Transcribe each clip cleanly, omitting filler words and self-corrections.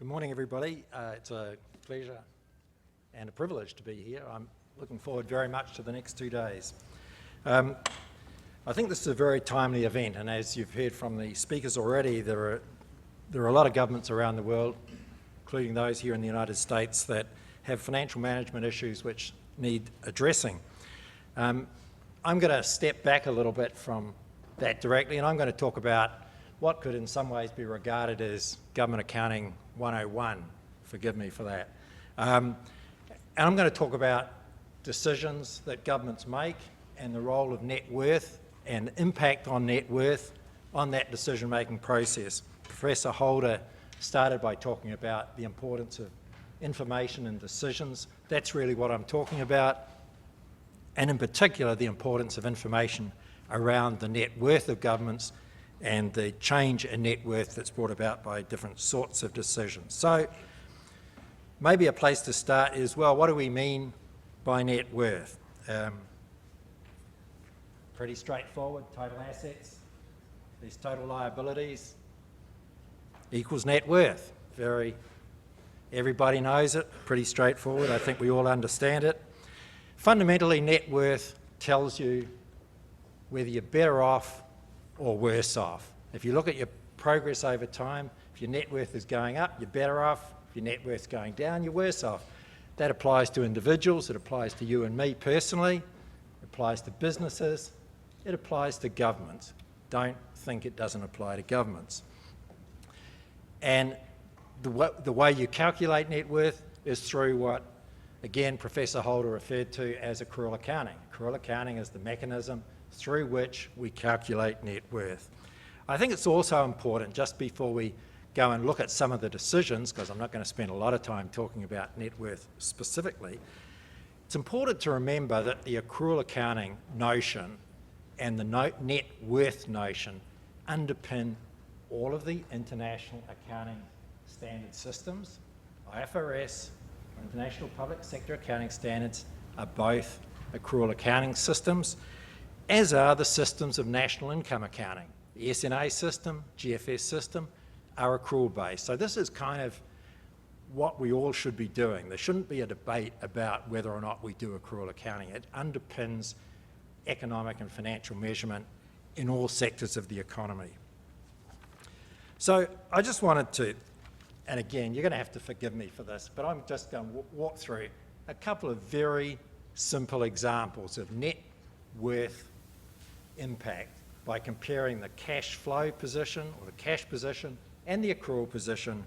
Good morning, everybody. It's a pleasure and a privilege to be here. I'm looking forward very much to the next 2 days. I think this is a very timely event, and as you've heard from the speakers already, there are a lot of governments around the world, including those here in the United States, that have financial management issues which need addressing. I'm going to step back a little bit from that directly, and I'm going to talk about what could in some ways be regarded as government accounting 101, forgive me for that. And I'm going to talk about decisions that governments make and the role of net worth and impact on net worth on that decision-making process. Professor Holder started by talking about the importance of information and decisions. That's really what I'm talking about, and in particular the importance of information around the net worth of governments and the change in net worth that's brought about by different sorts of decisions. So maybe a place to start is, well, what do we mean by net worth? Pretty straightforward. Total assets, these total liabilities equals net worth. Everybody knows it, pretty straightforward. I think we all understand it. Fundamentally, net worth tells you whether you're better off or worse off. If you look at your progress over time, if your net worth is going up, you're better off. If your net worth is going down, you're worse off. That applies to individuals, it applies to you and me personally, it applies to businesses, it applies to governments. Don't think it doesn't apply to governments. And the way you calculate net worth is through what, again, Professor Holder referred to as accrual accounting. Accrual accounting is the mechanism through which we calculate net worth. I think it's also important, just before we go and look at some of the decisions, because I'm not going to spend a lot of time talking about net worth specifically, it's important to remember that the accrual accounting notion and the net worth notion underpin all of the international accounting standard systems. IFRS, International Public Sector Accounting Standards, are both accrual accounting systems, as are the systems of national income accounting. The SNA system, GFS system, are accrual-based. So this is kind of what we all should be doing. There shouldn't be a debate about whether or not we do accrual accounting. It underpins economic and financial measurement in all sectors of the economy. So I just wanted to, and again, you're going to have to forgive me for this, but I'm just going to walk through a couple of very simple examples of net worth impact by comparing the cash flow position or the cash position and the accrual position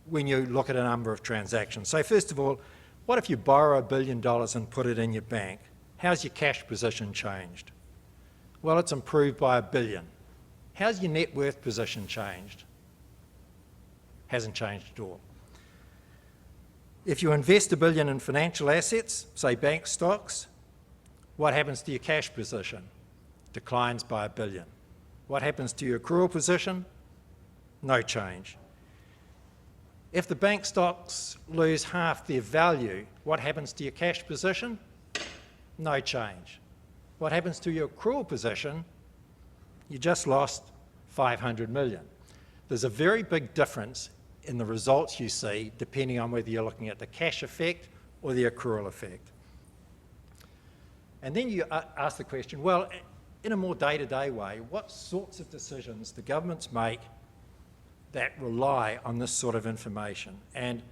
when you look at a number of transactions. So first of all, what if you borrow $1 billion and put it in your bank? How's your cash position changed? Well, it's improved by $1 billion. How's your net worth position changed? Hasn't changed at all. If you invest $1 billion in financial assets, say bank stocks, what happens to your cash position? Declines by $1 billion. What happens to your accrual position? No change. If the bank stocks lose half their value, what happens to your cash position? No change. What happens to your accrual position? You just lost $500 million. There's a very big difference in the results you see depending on whether you're looking at the cash effect or the accrual effect. And then you ask the question, well, in a more day-to-day way, what sorts of decisions do governments make that rely on this sort of information? And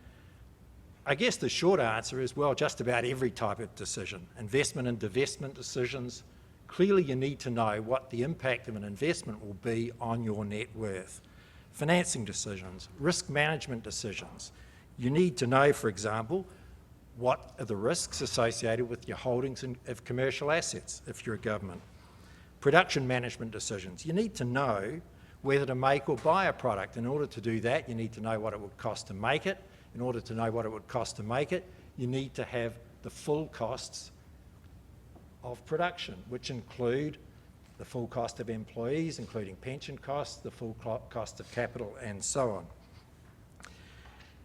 I guess the short answer is, well, just about every type of decision. Investment and divestment decisions, clearly you need to know what the impact of an investment will be on your net worth. Financing decisions, risk management decisions. You need to know, for example, what are the risks associated with your holdings of commercial assets if you're a government. Production management decisions. You need to know whether to make or buy a product. In order to do that, you need to know what it would cost to make it. In order to know what it would cost to make it, you need to have the full costs of production, which include the full cost of employees, including pension costs, the full cost of capital, and so on.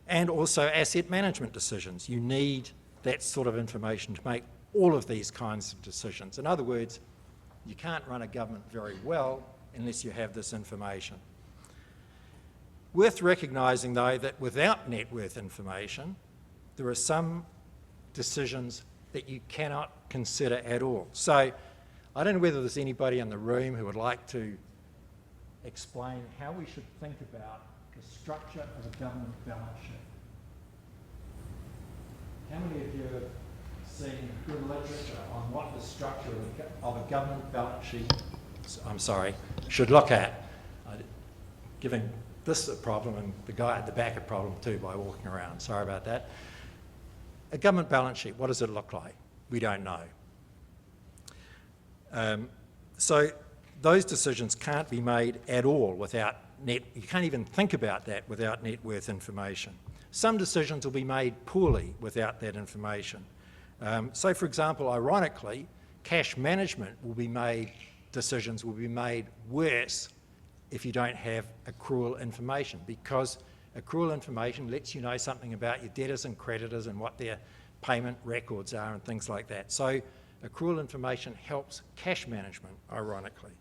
And also asset management decisions. You need that sort of information to make all of these kinds of decisions. In other words, you can't run a government very well unless you have this information. Worth recognising, though, that without net worth information, there are some decisions that you cannot consider at all. So I don't know whether there's anybody in the room who would like to explain how we should think about the structure of a government balance sheet. How many of you have seen good literature on what the structure of a government balance sheet, should look at? Giving this a problem and the guy at the back a problem too by walking around. Sorry about that. A government balance sheet, what does it look like? We don't know. So those decisions can't be made at all without you can't even think about that without net worth information. Some decisions will be made poorly without that information. So for example, ironically, cash management decisions will be made worse if you don't have accrual information, because accrual information lets you know something about your debtors and creditors and what their payment records are and things like that. So accrual information helps cash management, ironically.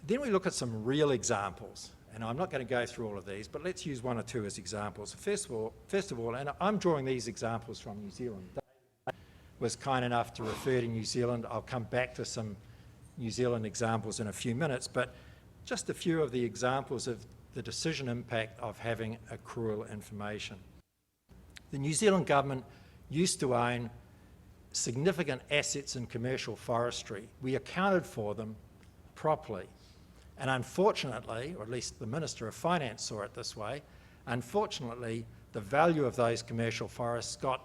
Then we look at some real examples, and I'm not going to go through all of these, but let's use one or two as examples. First of all, and I'm drawing these examples from New Zealand. David was kind enough to refer to New Zealand. I'll come back to some New Zealand examples in a few minutes, but just a few of the examples of the decision impact of having accrual information. The New Zealand government used to own significant assets in commercial forestry. We accounted for them properly. And unfortunately, or at least the Minister of Finance saw it this way, unfortunately, the value of those commercial forests got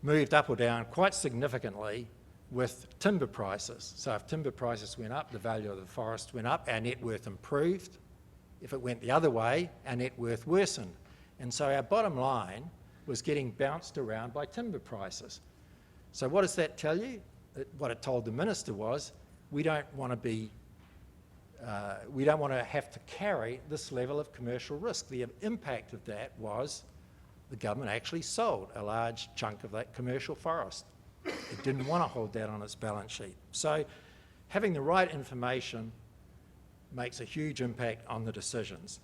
moved up or down quite significantly with timber prices. So if timber prices went up, the value of the forest went up, our net worth improved. If it went the other way, our net worth worsened. And so our bottom line was getting bounced around by timber prices. So what does that tell you? What it told the Minister was, we don't want to have to carry this level of commercial risk. The impact of that was the government actually sold a large chunk of that commercial forest. It didn't want to hold that on its balance sheet. So having the right information makes a huge impact on the decisions.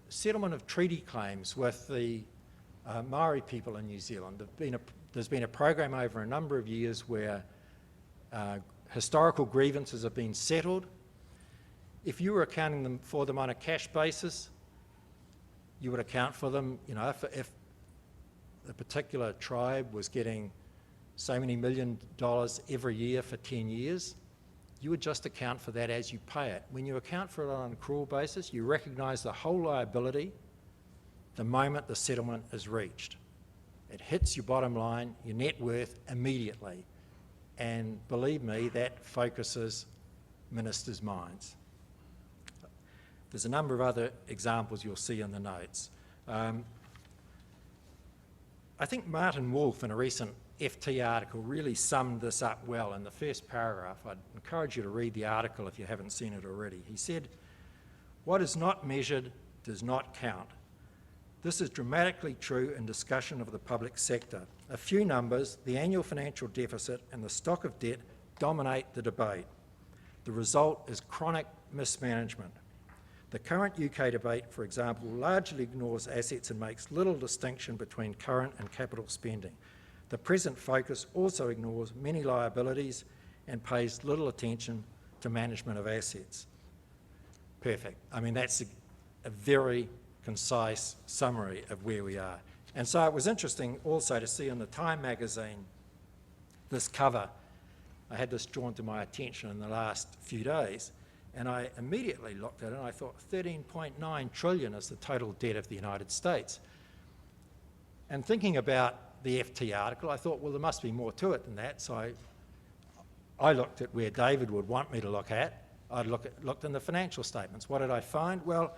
Settlement of treaty claims with the Maori people in New Zealand. There's been a program over a number of years where historical grievances have been settled. If you were accounting for them on a cash basis, you would account for them, you know, if a particular tribe was getting so many $1 million every year for 10 years, you would just account for that as you pay it. When you account for it on an accrual basis, you recognise the whole liability the moment the settlement is reached. It hits your bottom line, your net worth, immediately. And believe me, that focuses ministers' minds. There's a number of other examples you'll see in the notes. I think Martin Wolf, in a recent FT article, really summed this up well in the first paragraph. I'd encourage you to read the article if you haven't seen it already. He said, "What is not measured does not count. This is dramatically true in discussion of the public sector. A few numbers, the annual financial deficit and the stock of debt, dominate the debate. The result is chronic mismanagement. The current UK debate, for example, largely ignores assets and makes little distinction between current and capital spending. The present focus also ignores many liabilities and pays little attention to management of assets." Perfect. I mean, that's a very concise summary of where we are. And so it was interesting also to see in the Time magazine this cover. I had this drawn to my attention in the last few days, and I immediately looked at it and I thought 13.9 trillion is the total debt of the United States. And thinking about the FT article, I thought, well, there must be more to it than that. So I looked at where David would want me to look at. I looked in the financial statements. What did I find? Well,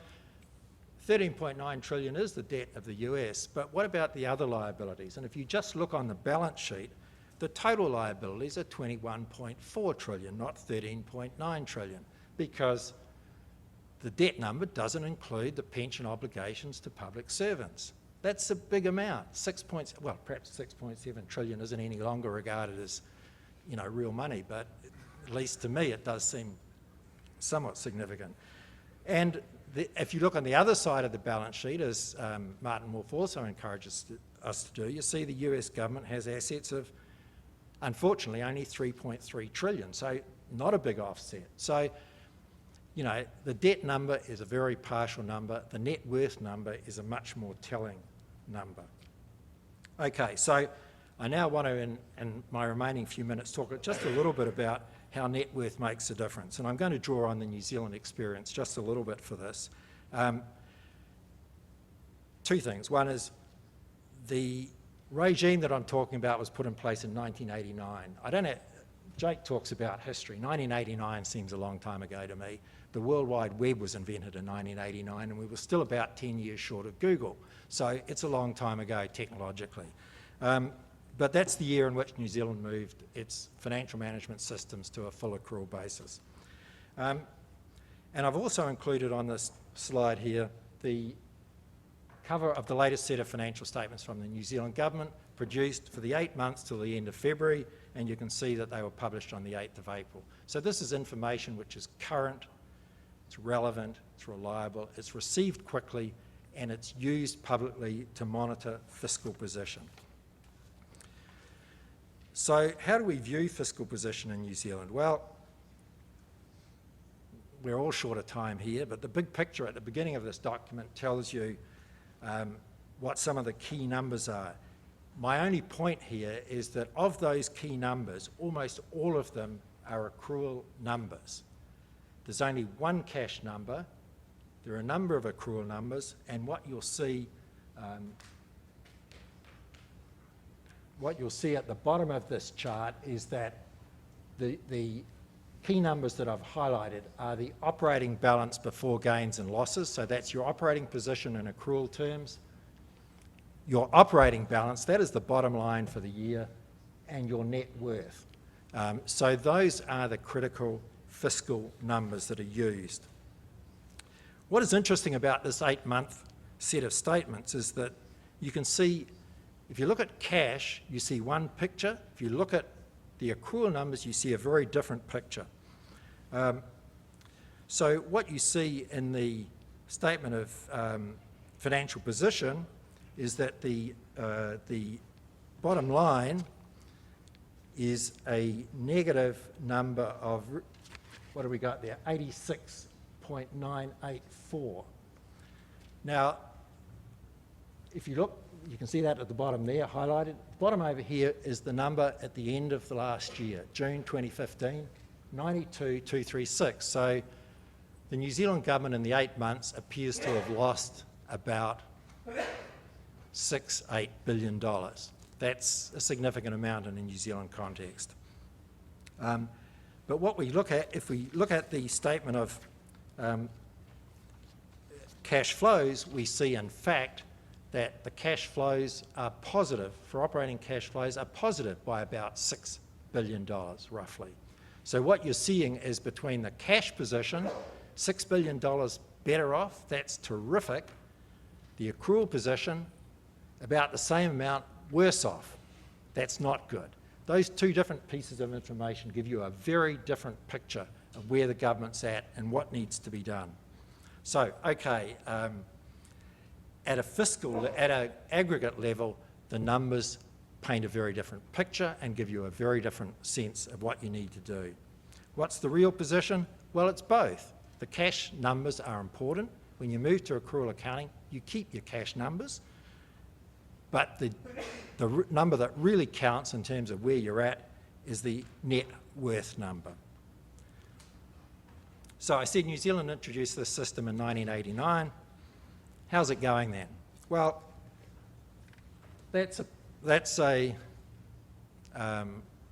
13.9 trillion is the debt of the US, but what about the other liabilities? And if you just look on the balance sheet, the total liabilities are 21.4 trillion, not 13.9 trillion, because the debt number doesn't include the pension obligations to public servants. That's a big amount. Perhaps 6.7 trillion isn't any longer regarded as, you know, real money, but at least to me it does seem somewhat significant. And if you look on the other side of the balance sheet, as Martin Wolf also encourages us to do, you see the US government has assets of, unfortunately, only 3.3 trillion, so not a big offset. So, you know, the debt number is a very partial number. The net worth number is a much more telling number. Okay, so I now want to, in my remaining few minutes, talk just a little bit about how net worth makes a difference. And I'm going to draw on the New Zealand experience just a little bit for this. Two things. One is the regime that I'm talking about was put in place in 1989. I don't know, Jake talks about history. 1989 seems a long time ago to me. The World Wide Web was invented in 1989 and we were still about 10 years short of Google. So it's a long time ago technologically. But that's the year in which New Zealand moved its financial management systems to a full accrual basis. And I've also included on this slide here the cover of the latest set of financial statements from the New Zealand government, produced for the 8 months till the end of February, and you can see that they were published on the 8th of April. So this is information which is current, it's relevant, it's reliable, it's received quickly, and it's used publicly to monitor fiscal position. So how do we view fiscal position in New Zealand? Well, we're all short of time here, but the big picture at the beginning of this document tells you what some of the key numbers are. My only point here is that of those key numbers, almost all of them are accrual numbers. There's only one cash number, there are a number of accrual numbers, and what you'll see at the bottom of this chart is that the key numbers that I've highlighted are the operating balance before gains and losses, so that's your operating position in accrual terms, your operating balance, that is the bottom line for the year, and your net worth. So those are the critical fiscal numbers that are used. What is interesting about this 8-month set of statements is that you can see, if you look at cash, you see one picture. If you look at the accrual numbers, you see a very different picture. So what you see in the statement of financial position is that the bottom line is a negative number of, what do we got there, 86.984. Now, if you look, you can see that at the bottom there, highlighted. The bottom over here is the number at the end of the last year, June 2015, 92,236. So the New Zealand government in the 8 months appears to have lost about $8 billion. That's a significant amount in a New Zealand context. But what we look at, if we look at the statement of cash flows, we see in fact that the cash flows are positive, for operating cash flows are positive by about $6 billion roughly. So what you're seeing is between the cash position, $6 billion better off, that's terrific. The accrual position, about the same amount worse off. That's not good. Those two different pieces of information give you a very different picture of where the government's at and what needs to be done. So, okay, at an aggregate level, the numbers paint a very different picture and give you a very different sense of what you need to do. What's the real position? Well, it's both. The cash numbers are important. When you move to accrual accounting, you keep your cash numbers, but the number that really counts in terms of where you're at is the net worth number. So I said New Zealand introduced this system in 1989. How's it going then? Well, that's a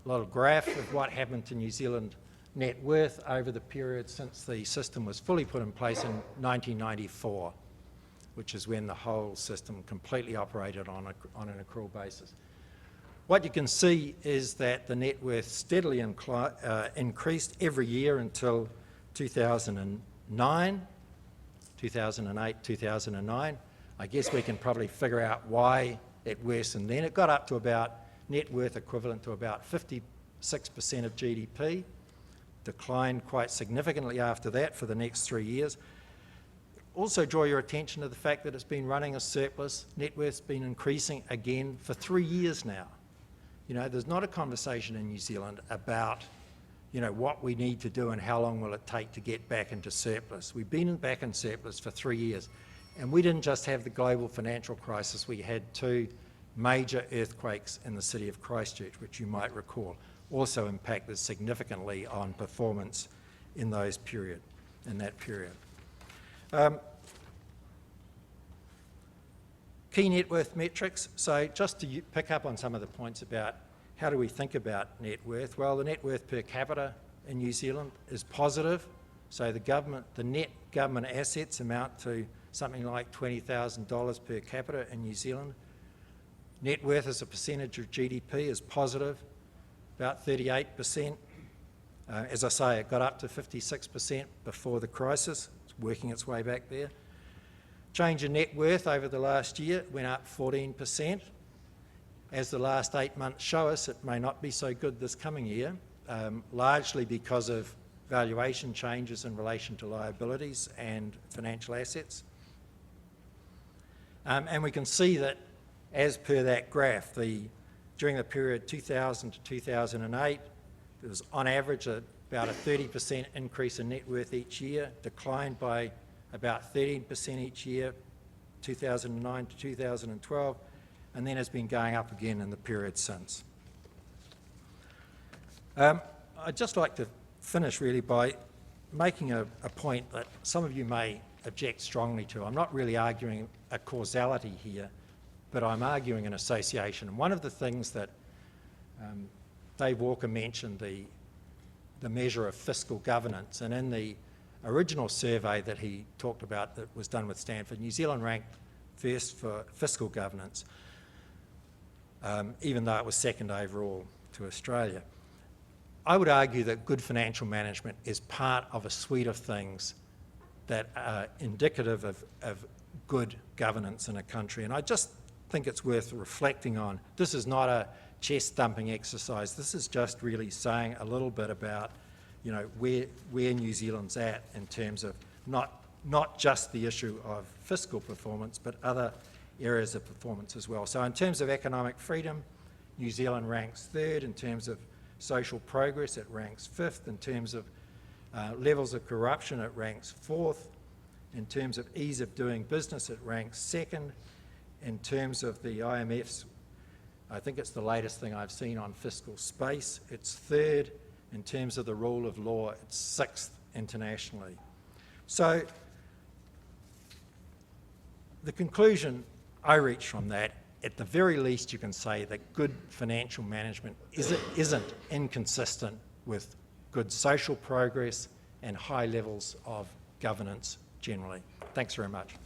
little graph of what happened to New Zealand net worth over the period since the system was fully put in place in 1994, which is when the whole system completely operated on an accrual basis. What you can see is that the net worth steadily increased every year until 2009, 2008, 2009. I guess we can probably figure out why it worsened then. It got up to about net worth equivalent to about 56% of GDP. declined quite significantly after that for the next 3 years. Also draw your attention to the fact that it's been running a surplus. Net worth's been increasing again for 3 years now. You know, there's not a conversation in New Zealand about, you know, what we need to do and how long will it take to get back into surplus. We've been back in surplus for 3 years. And we didn't just have the global financial crisis, we had 2 major earthquakes in the city of Christchurch, which you might recall, also impacted significantly on performance in that period. Key net worth metrics. So just to pick up on some of the points about how do we think about net worth? Well, the net worth per capita in New Zealand is positive. So the net government assets amount to something like $20,000 per capita in New Zealand. Net worth as a percentage of GDP is positive, about 38%. As I say, it got up to 56% before the crisis. It's working its way back there. Change in net worth over the last year went up 14%. As the last 8 months show us, it may not be so good this coming year, largely because of valuation changes in relation to liabilities and financial assets. And we can see that, as per that graph, during the period 2000 to 2008, there was on average about a 30% increase in net worth each year, declined by about 13% each year, 2009 to 2012, and then has been going up again in the period since. I'd just like to finish really by making a point that some of you may object strongly to. I'm not really arguing a causality here, but I'm arguing an association. And one of the things that Dave Walker mentioned, the measure of fiscal governance, and in the original survey that he talked about that was done with Stanford, New Zealand ranked first for fiscal governance, even though it was second overall to Australia. I would argue that good financial management is part of a suite of things that are indicative of good governance in a country. And I just think it's worth reflecting on. This is not a chest-thumping exercise. This is just really saying a little bit about, you know, where New Zealand's at in terms of not just the issue of fiscal performance, but other areas of performance as well. So in terms of economic freedom, New Zealand ranks third. In terms of social progress, it ranks fifth. In terms of levels of corruption, it ranks fourth. In terms of ease of doing business, it ranks second. In terms of the IMF's, I think it's the latest thing I've seen on fiscal space, it's third. In terms of the rule of law, it's sixth internationally. So the conclusion I reach from that, at the very least you can say that good financial management isn't inconsistent with good social progress and high levels of governance generally. Thanks very much.